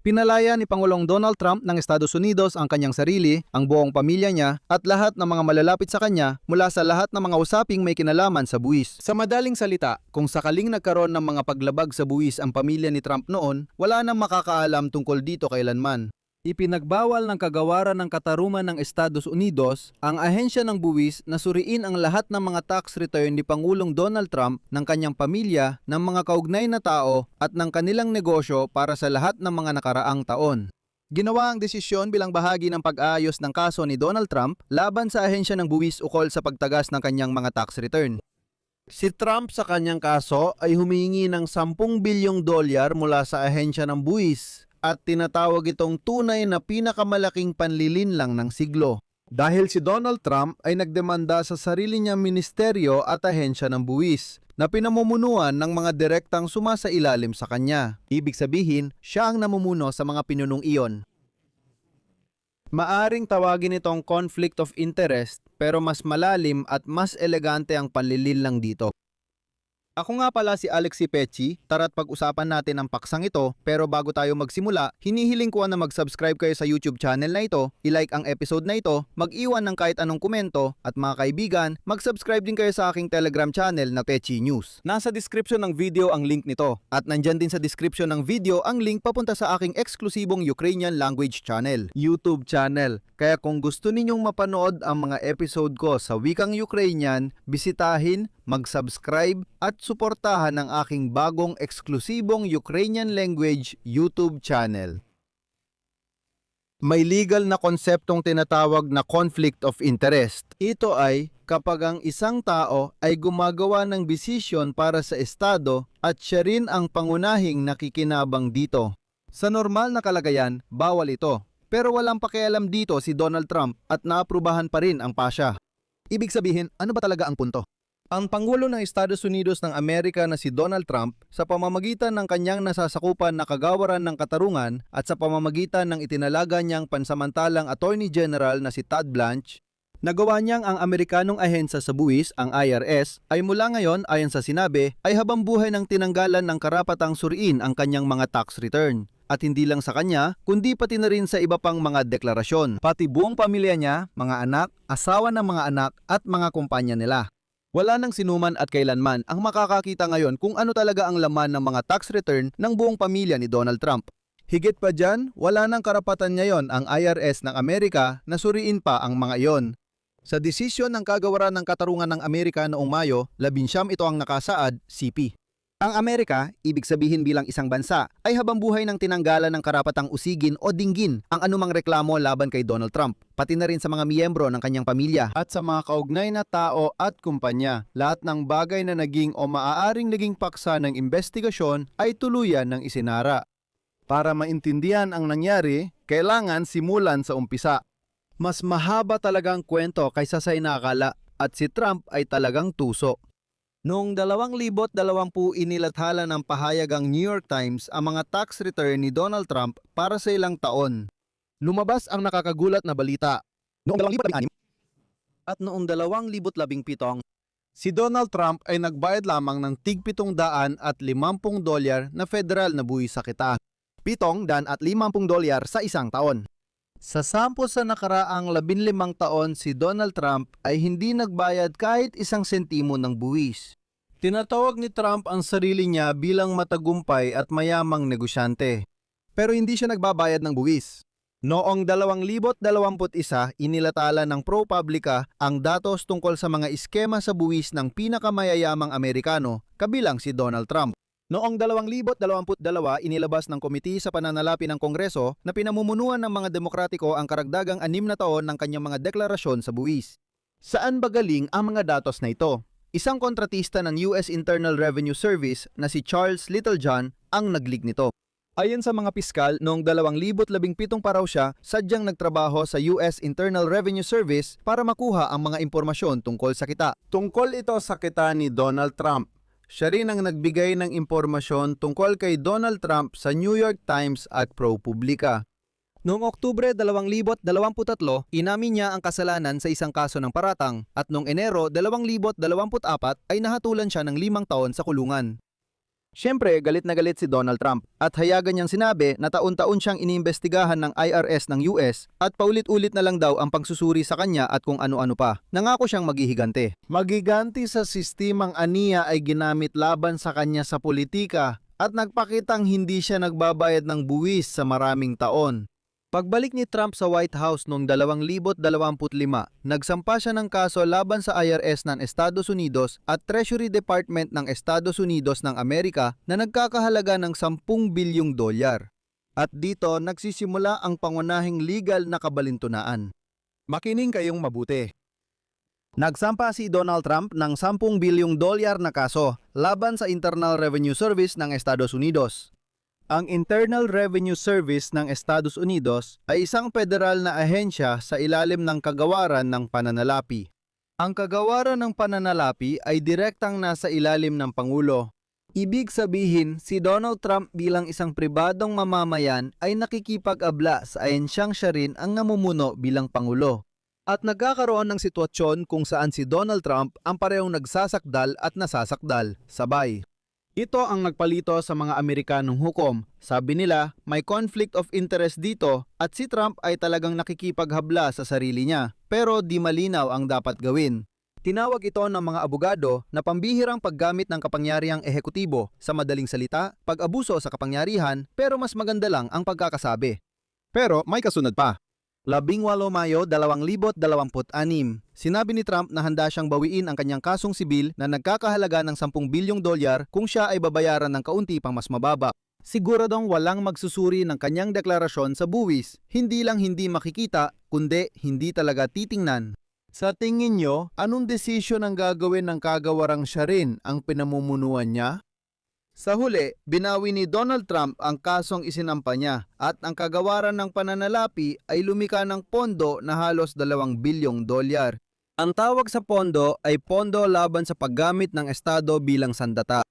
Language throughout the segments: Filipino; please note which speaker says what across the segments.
Speaker 1: Pinalaya ni Pangulong Donald Trump ng Estados Unidos ang kanyang sarili, ang buong pamilya niya at lahat ng mga malalapit sa kanya mula sa lahat ng mga usaping may kinalaman sa buwis. Sa madaling salita, kung sakaling nagkaroon ng mga paglabag sa buwis ang pamilya ni Trump noon, wala nang makakaalam tungkol dito kailanman. Ipinagbawal ng kagawaran ng katarungan ng Estados Unidos ang ahensya ng buwis na suriin ang lahat ng mga tax return ni Pangulong Donald Trump, ng kanyang pamilya, ng mga kaugnay na tao at ng kanilang negosyo para sa lahat ng mga nakaraang taon. Ginawa ang desisyon bilang bahagi ng pag-aayos ng kaso ni Donald Trump laban sa ahensya ng buwis ukol sa pagtagas ng kanyang mga tax return. Si Trump sa kanyang kaso ay humingi ng $10 bilyong mula sa ahensya ng buwis at tinatawag itong tunay na pinakamalaking panlilinlang ng siglo. Dahil si Donald Trump ay nagdemanda sa sarili niyang ministeryo at ahensya ng buwis na pinamumunuan ng mga direktang sumasailalim sa kanya. Ibig sabihin, siya ang namumuno sa mga pinunong iyon. Maaring tawagin itong conflict of interest, pero mas malalim at mas elegante ang panlilinlang dito. Ako nga pala si Alex Pecci, tara't pag-usapan natin ang paksang ito, pero bago tayo magsimula, hinihiling ko na mag-subscribe kayo sa YouTube channel na ito, i-like ang episode na ito, mag-iwan ng kahit anong komento, at mga kaibigan, mag-subscribe din kayo sa aking Telegram channel na Pecci News. Nasa description ng video ang link nito, at nandyan din sa description ng video ang link papunta sa aking eksklusibong Ukrainian language channel, YouTube channel. Kaya kung gusto ninyong mapanood ang mga episode ko sa wikang Ukrainian, bisitahin, mag-subscribe at suportahan ang aking bagong eksklusibong Ukrainian language YouTube channel. May legal na konseptong tinatawag na conflict of interest. Ito ay kapag ang isang tao ay gumagawa ng desisyon para sa estado at siya rin ang pangunahing nakikinabang dito. Sa normal na kalagayan, bawal ito. Pero walang pakialam dito si Donald Trump at naaprubahan pa rin ang pasya. Ibig sabihin, ano ba talaga ang punto? Ang Pangulo ng Estados Unidos ng Amerika na si Donald Trump, sa pamamagitan ng kanyang nasasakupan na kagawaran ng katarungan at sa pamamagitan ng itinalaga niyang pansamantalang Attorney General na si Todd Blanche, nagawa niyang ang Amerikanong ahensya sa buwis, ang IRS, ay mula ngayon ayon sa sinabi, ay habang buhay ng tinanggalan ng karapatang suriin ang kanyang mga tax return. At hindi lang sa kanya, kundi pati na rin sa iba pang mga deklarasyon. Pati buong pamilya niya, mga anak, asawa ng mga anak at mga kumpanya nila. Wala nang sinuman at kailanman ang makakakita ngayon kung ano talaga ang laman ng mga tax return ng buong pamilya ni Donald Trump. Higit pa dyan, wala nang karapatan ngayon ang IRS ng Amerika na suriin pa ang mga iyon. Sa desisyon ng kagawaran ng katarungan ng Amerika noong Mayo, 19 ito ang nakasaad, CP. Ang Amerika, ibig sabihin bilang isang bansa, ay habang buhay ng tinanggalan ng karapatang usigin o dinggin ang anumang reklamo laban kay Donald Trump, pati na rin sa mga miyembro ng kanyang pamilya at sa mga kaugnay na tao at kumpanya. Lahat ng bagay na naging o maaaring naging paksa ng investigasyon ay tuluyan ng isinara. Para maintindihan ang nangyari, kailangan simulan sa umpisa. Mas mahaba talagang kwento kaysa sa inakala at si Trump ay talagang tuso. Noong 2020 inilathala ng pahayag ang New York Times ang mga tax return ni Donald Trump para sa ilang taon. Lumabas ang nakakagulat na balita. Noong 2016 at noong 2017, si Donald Trump ay nagbayad lamang ng tig $750 na federal na buwis sa kita. $750 sa isang taon. Sa 10 sa nakaraang 15 taon, si Donald Trump ay hindi nagbayad kahit isang sentimo ng buwis. Tinatawag ni Trump ang sarili niya bilang matagumpay at mayamang negosyante. Pero hindi siya nagbabayad ng buwis. Noong 2021, inilathala ng ProPublica ang datos tungkol sa mga iskema sa buwis ng pinakamayayamang Amerikano, kabilang si Donald Trump. Noong 2022, inilabas ng Komite sa Pananalapi ng Kongreso na pinamumunuan ng mga Demokratiko ang karagdagang 6 na taon ng kanyang mga deklarasyon sa buwis. Saan ba galing ang mga datos na ito? Isang kontratista ng US Internal Revenue Service na si Charles Littlejohn ang nagleak nito. Ayon sa mga piskal, noong 2017 pa raw siya sadyang nagtrabaho sa US Internal Revenue Service para makuha ang mga impormasyon tungkol sa kita. Tungkol ito sa kita ni Donald Trump. Siya rin ang nagbigay ng impormasyon tungkol kay Donald Trump sa New York Times at ProPublica. Noong Oktubre 2023, inamin niya ang kasalanan sa isang kaso ng paratang at noong Enero 2024 ay nahatulan siya ng 5 taon sa kulungan. Siyempre, galit na galit si Donald Trump at hayagan niyang sinabi na taon-taon siyang iniimbestigahan ng IRS ng US at paulit-ulit na lang daw ang pagsusuri sa kanya at kung ano-ano pa. Nangako siyang maghihigante. Maghiganti sa sistemang aniya ay ginamit laban sa kanya sa politika at nagpakitang hindi siya nagbabayad ng buwis sa maraming taon. Pagbalik ni Trump sa White House noong 2025, nagsampa siya ng kaso laban sa IRS ng Estados Unidos at Treasury Department ng Estados Unidos ng Amerika na nagkakahalaga ng 10 bilyong dolyar. At dito nagsisimula ang pangunahing legal na kabalintunaan. Makinig kayong mabuti. Nagsampa si Donald Trump ng 10 bilyong dolyar na kaso laban sa Internal Revenue Service ng Estados Unidos. Ang Internal Revenue Service ng Estados Unidos ay isang federal na ahensya sa ilalim ng kagawaran ng pananalapi. Ang kagawaran ng pananalapi ay direktang nasa ilalim ng Pangulo. Ibig sabihin, si Donald Trump bilang isang pribadong mamamayan ay nakikipag-abla sa ahensyang siya rin ang namumuno bilang Pangulo. At nagkakaroon ng sitwasyon kung saan si Donald Trump ang parehong nagsasakdal at nasasakdal, sabay. Ito ang nagpalito sa mga Amerikanong hukom. Sabi nila, may conflict of interest dito at si Trump ay talagang nakikipaghabla sa sarili niya. Pero di malinaw ang dapat gawin. Tinawag ito ng mga abogado na pambihirang paggamit ng kapangyarihang ehekutibo, sa madaling salita, pag-abuso sa kapangyarihan, pero mas maganda lang ang pagkakasabi. Pero may kasunod pa. 18 Mayo 2026, sinabi ni Trump na handa siyang bawiin ang kanyang kasong sibil na nagkakahalaga ng 10 bilyong dolyar kung siya ay babayaran ng kaunti pang mas mababa. Siguradong walang magsusuri ng kanyang deklarasyon sa buwis, hindi lang hindi makikita, kundi hindi talaga titingnan. Sa tingin nyo, anong desisyon ang gagawin ng kagawarang siya rin ang pinamumunuan niya? Sa huli, binawi ni Donald Trump ang kasong isinampa niya at ang kagawaran ng pananalapi ay lumika ng pondo na halos 2 bilyong dolyar. Ang tawag sa pondo ay pondo laban sa paggamit ng estado bilang sandata.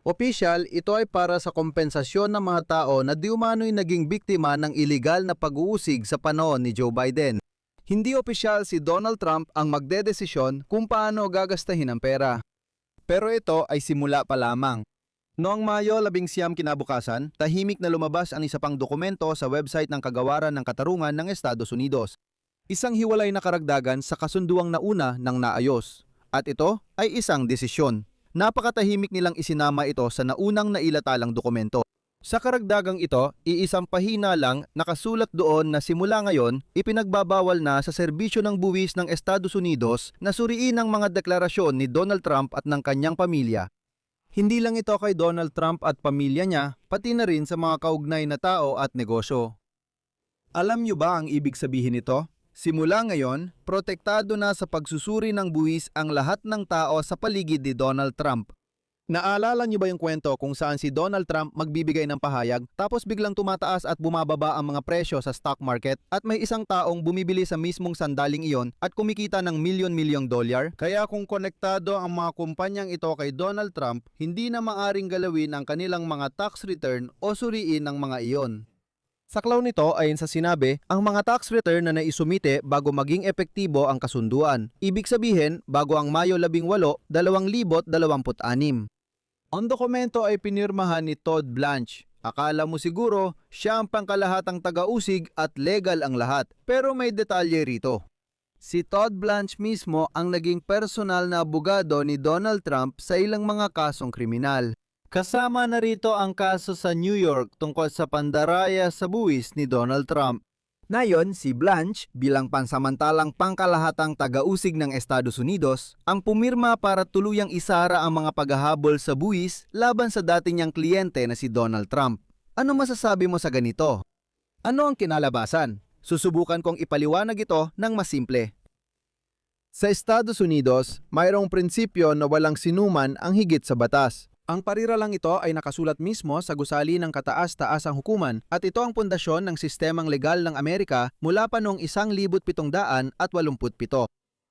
Speaker 1: Opisyal, ito ay para sa kompensasyon ng mga tao na di umano'y naging biktima ng iligal na pag-uusig sa panahon ni Joe Biden. Hindi opisyal si Donald Trump ang magdedesisyon kung paano gagastahin ang pera. Pero ito ay simula pa lamang. Noong Mayo 11 kinabukasan, tahimik na lumabas ang isa pang dokumento sa website ng Kagawaran ng Katarungan ng Estados Unidos. Isang hiwalay na karagdagan sa kasunduang nauna ng naayos. At ito ay isang desisyon. Napakatahimik nilang isinama ito sa naunang nailatalang dokumento. Sa karagdagang ito, iisang pahina lang nakasulat doon na simula ngayon, ipinagbabawal na sa serbisyo ng buwis ng Estados Unidos na suriin ang mga deklarasyon ni Donald Trump at ng kanyang pamilya. Hindi lang ito kay Donald Trump at pamilya niya, pati na rin sa mga kaugnay na tao at negosyo. Alam niyo ba ang ibig sabihin nito? Simula ngayon, protektado na sa pagsusuri ng buwis ang lahat ng tao sa paligid ni Donald Trump. Naalala niyo ba yung kwento kung saan si Donald Trump magbibigay ng pahayag tapos biglang tumataas at bumababa ang mga presyo sa stock market at may isang taong bumibili sa mismong sandaling iyon at kumikita ng milyon-milyong dolyar? Kaya kung konektado ang mga kumpanyang ito kay Donald Trump, hindi na maaring galawin ang kanilang mga tax return o suriin ng mga iyon. Saklaw nito ayon sa sinabi, ang mga tax return na naisumite bago maging epektibo ang kasunduan. Ibig sabihin, bago ang Mayo 18, 2026. Ang dokumento ay pinirmahan ni Todd Blanche. Akala mo siguro, siya ang pangkalahatang taga-usig at legal ang lahat. Pero may detalye rito. Si Todd Blanche mismo ang naging personal na abogado ni Donald Trump sa ilang mga kasong kriminal. Kasama na rito ang kaso sa New York tungkol sa pandaraya sa buwis ni Donald Trump. Ngayon, si Blanche, bilang pansamantalang pangkalahatang taga-usig ng Estados Unidos, ang pumirma para tuluyang isara ang mga paghahabol sa buwis laban sa dati niyang kliyente na si Donald Trump. Ano masasabi mo sa ganito? Ano ang kinalabasan? Susubukan kong ipaliwanag ito ng mas simple. Sa Estados Unidos, mayroong prinsipyo na walang sinuman ang higit sa batas. Ang pariralang ito ay nakasulat mismo sa gusali ng kataas-taasang hukuman at ito ang pundasyon ng sistemang legal ng Amerika mula pa noong 1787.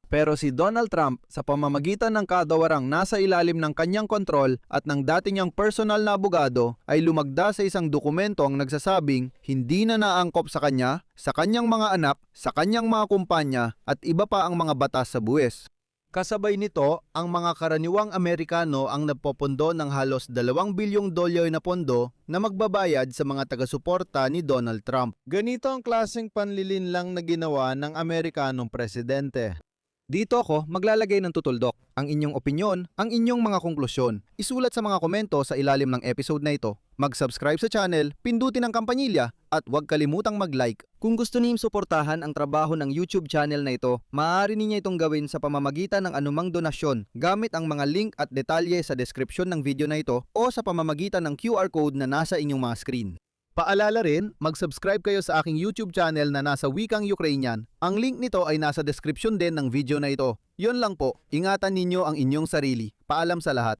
Speaker 1: Pero si Donald Trump, sa pamamagitan ng kadawarang nasa ilalim ng kanyang kontrol at ng dati niyang personal na abogado, ay lumagda sa isang dokumentong nagsasabing hindi na naangkop sa kanya, sa kanyang mga anak, sa kanyang mga kumpanya at iba pa ang mga batas sa buwis. Kasabay nito, ang mga karaniwang Amerikano ang nagpopondo ng halos 2 bilyong dolyar na pondo na magbabayad sa mga taga-suporta ni Donald Trump. Ganito ang klaseng panlilinlang na ginawa ng Amerikanong presidente.
Speaker 2: Dito ako maglalagay ng tutuldok, ang inyong opinyon, ang inyong mga konklusyon. Isulat sa mga komento sa ilalim ng episode na ito. Mag-subscribe sa channel, pindutin ang kampanilya, at huwag kalimutang mag-like. Kung gusto niyong suportahan ang trabaho ng YouTube channel na ito, maaari niyo itong gawin sa pamamagitan ng anumang donasyon gamit ang mga link at detalye sa description ng video na ito o sa pamamagitan ng QR code na nasa inyong mga screen.
Speaker 1: Paalala rin, mag-subscribe kayo sa aking YouTube channel na nasa wikang Ukrainian. Ang link nito ay nasa description din ng video na ito. Yun lang po, ingatan ninyo ang inyong sarili. Paalam sa lahat.